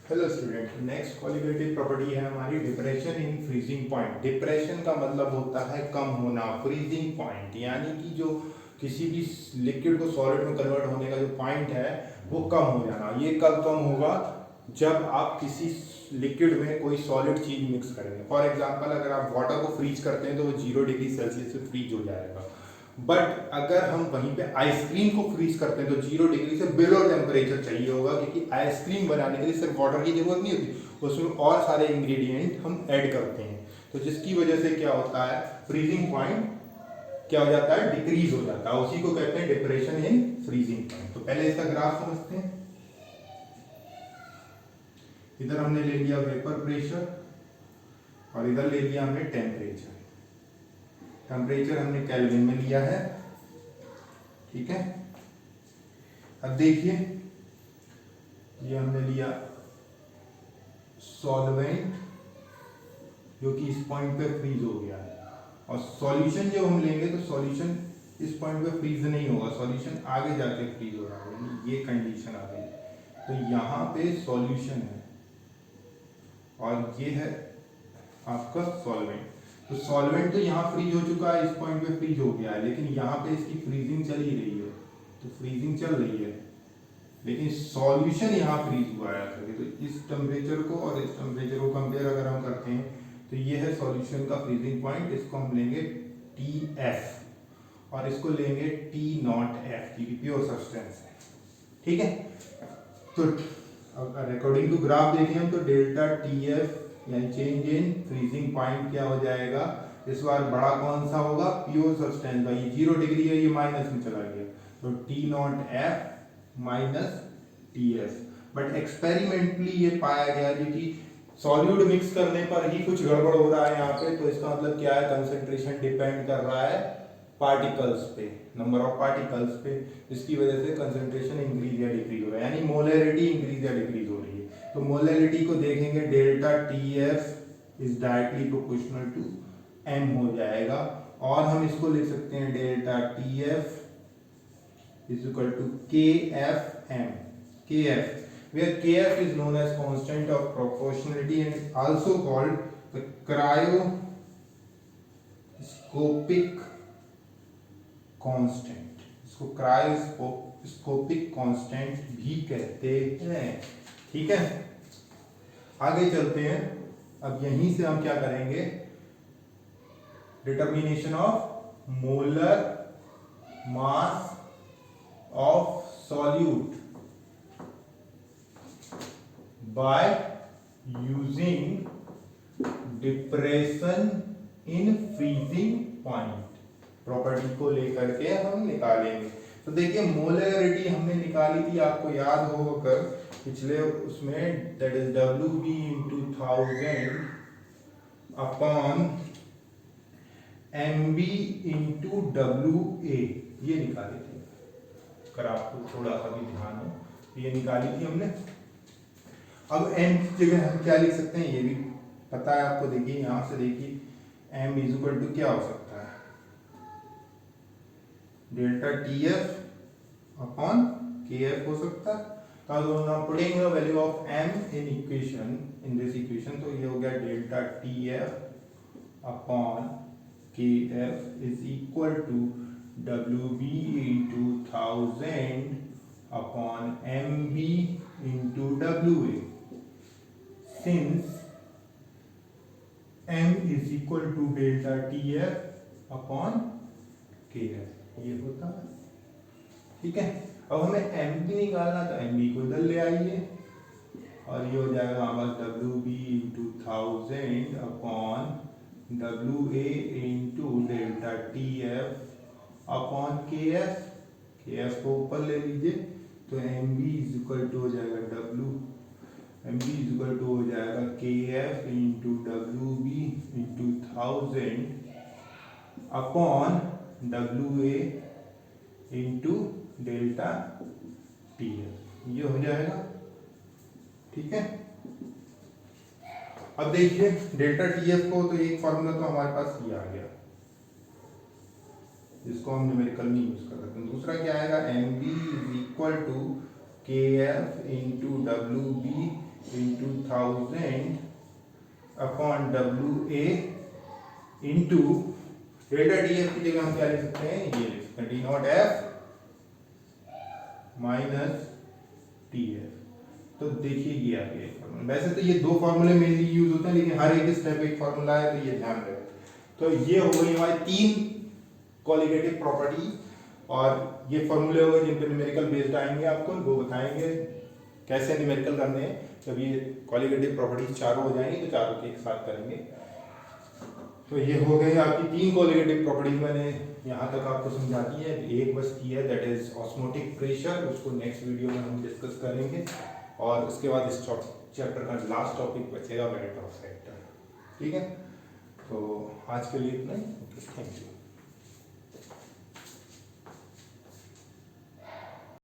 Hello student, next qualitative property है हमारी depression in freezing point. Depression का मतलब होता है कम होना, फ्रीजिंग पॉइंट यानी कि जो किसी भी लिक्विड को सॉलिड में कन्वर्ट होने का जो पॉइंट है वो कम हो जाना। ये कब कम होगा? जब आप किसी लिक्विड में कोई सॉलिड चीज मिक्स करेंगे। फॉर एग्जांपल, अगर आप वाटर को फ्रीज करते हैं तो वो 0 डिग्री सेल्सियस पे फ्रीज हो जाएगा। बट अगर हम वहीं पे आइसक्रीम को फ्रीज करते हैं तो 0 डिग्री से बिलो टेम्परेचर चाहिए होगा, क्योंकि आइसक्रीम बनाने के लिए सिर्फ वाटर की जरूरत नहीं होती, उसमें और सारे इंग्रेडिएंट हम ऐड करते हैं। तो जिसकी वजह से क्या होता है, फ्रीजिंग पॉइंट क्या हो जाता है, डिक्रीज हो जाता है। उसी को कहते हैं डिप्रेशन इन फ्रीजिंग पॉइंट। तो पहले इसका ग्राफ समझते हैं। इधर हमने ले लिया वेपर प्रेशर और इधर ले लिया हमने टेम्परेचर। टेम्परेचर हमने केल्विन में लिया है, ठीक है। अब देखिए, ये हमने लिया सॉल्वेंट जो कि इस पॉइंट पे फ्रीज हो गया है, और सॉल्यूशन जब हम लेंगे तो सॉल्यूशन इस पॉइंट पे फ्रीज नहीं होगा, सॉल्यूशन आगे जाके फ्रीज हो रहा है। ये कंडीशन आ गई। तो यहाँ पे सॉल्यूशन है और ये है आपका सॉल्वेंट। तो सॉल्वेंट तो यहाँ फ्रीज हो चुका है, इस पॉइंट पे फ्रीज हो गया है, लेकिन यहाँ पे इसकी फ्रीजिंग चल ही रही है। तो फ्रीजिंग चल रही है, लेकिन सॉल्यूशन यहाँ फ्रीज हुआ है। तो इस टेम्परेचर को और इस टेम्परेचर को कंपेयर अगर हम करते हैं तो ये है सॉल्यूशन का फ्रीजिंग पॉइंट। इसको हम लेंगे TF और इसको लेंगे T0F, की प्योर सब्सटेंस है, ठीक है। तो अकॉर्डिंग टू ग्राफ देखें हम तो डेल्टा TF यानी चेंज इन फ्रीजिंग पॉइंट क्या हो जाएगा, इस बार बड़ा कौन सा होगा, प्योर सब्सटेंस का। ये 0 डिग्री है, ये माइनस में चला गया, तो T0F minus TF। But experimentally ये पाया गया कि सॉल्यूड मिक्स करने पर ही कुछ गड़बड़ हो रहा है यहाँ पे। तो इसका मतलब क्या है, कंसंट्रेशन डिपेंड कर रहा है पार्टिकल्स पे, नंबर ऑफ पार्टिकल्स पे, जिसकी वजह से कंसंट्रेशन इंक्रीज या डिक्रीज हो रहा है, यानी मोलैरिटी इंक्रीज या डिक्रीज हो रही है। तो मोलैरिटी को देखेंगे, delta TF is directly proportional to M हो जाएगा। और हम इसको लिख सकते हैं delta TF is equal to KFM. KF, where KF is known as constant of proportionality and also called the cryoscopic constant. इसको क्रायोस्कोपिक कांस्टेंट भी कहते हैं, ठीक है। आगे चलते हैं। अब यहीं से हम क्या करेंगे, determination of molar mass of solute by using depression in freezing point property को लेकर के हम निकालेंगे। तो देखिए, मोलैरिटी हमने निकाली थी, आपको याद होगा पिछले उसमें, that is WB into 1000 upon MB into WA, ये निकाली थी। अगर आपको थोड़ा सा भी ध्यान हो तो ये निकाली थी हमने। अब m की जगह हम क्या लिख सकते हैं, ये भी पता है आपको। देखिए यहां से, देखिए m इज इक्वल टू क्या हो सकता है, डेल्टा TF अपॉन KF हो सकता है। तो putting the value of m in equation, in this equation, तो ये हो गया delta TF upon KF is equal to WB into 1000 upon MB into WA, since M is equal to delta TF upon KF, ये होता है, ठीक है। अब हमें MB निकालना, तो MB को इधर ले आइए और ये हो जाएगा हमारे पास WB into 1000 upon WA into delta TF upon KF को ऊपर ले लीजिए, तो MB इज इक्वल टू हो जाएगा MB इज इक्वल टू हो जाएगा KF into WB into 1000 upon WA into delta TF, ये हो जाएगा, ठीक है। अब देखिए डेल्टा TF को, तो एक फॉर्मूला तो हमारे पास ये आ गया, जिसको हम न्यूमेरिकल नहीं यूज कर सकते। दूसरा क्या आएगा, MB is equal to KF into WB into 1000 upon WA into delta TF की जगह हम क्या लिख सकते हैं, ये लिख सकते हैं D not F minus TF। तो देखिए ये आ गया फॉर्मूला। वैसे तो ये दो फॉर्मूले मेनली यूज होते हैं, लेकिन हर एक स्टेप एक फॉर्मूला है, तो ये ध्यान रखें। तो ये हो गई हमारी 3 कॉलिगेटिव प्रॉपर्टी, और ये फॉर्मूले हो गए जिन पे न्यूमेरिकल बेस्ड आएंगे, आपको वो बताएंगे कैसे न्यूमेरिकल करने हैं। जब ये कॉलिगेटिव प्रॉपर्टी चारों हो जाएंगी तो चारों के एक साथ करेंगे। तो ये हो गई आपकी 3 कॉलिगेटिव प्रॉपर्टी, मैंने यहाँ तक आपको समझा दी है। एक बस की है, दैट इज ऑस्मोटिक प्रेशर, उसको नेक्स्ट वीडियो में हम डिस्कस करेंगे। और उसके बाद इस चैप्टर का लास्ट टॉपिक बचेगा वेट ऑफ फैक्टर। ठीक है, तो आज के लिए इतना ही। Thank you.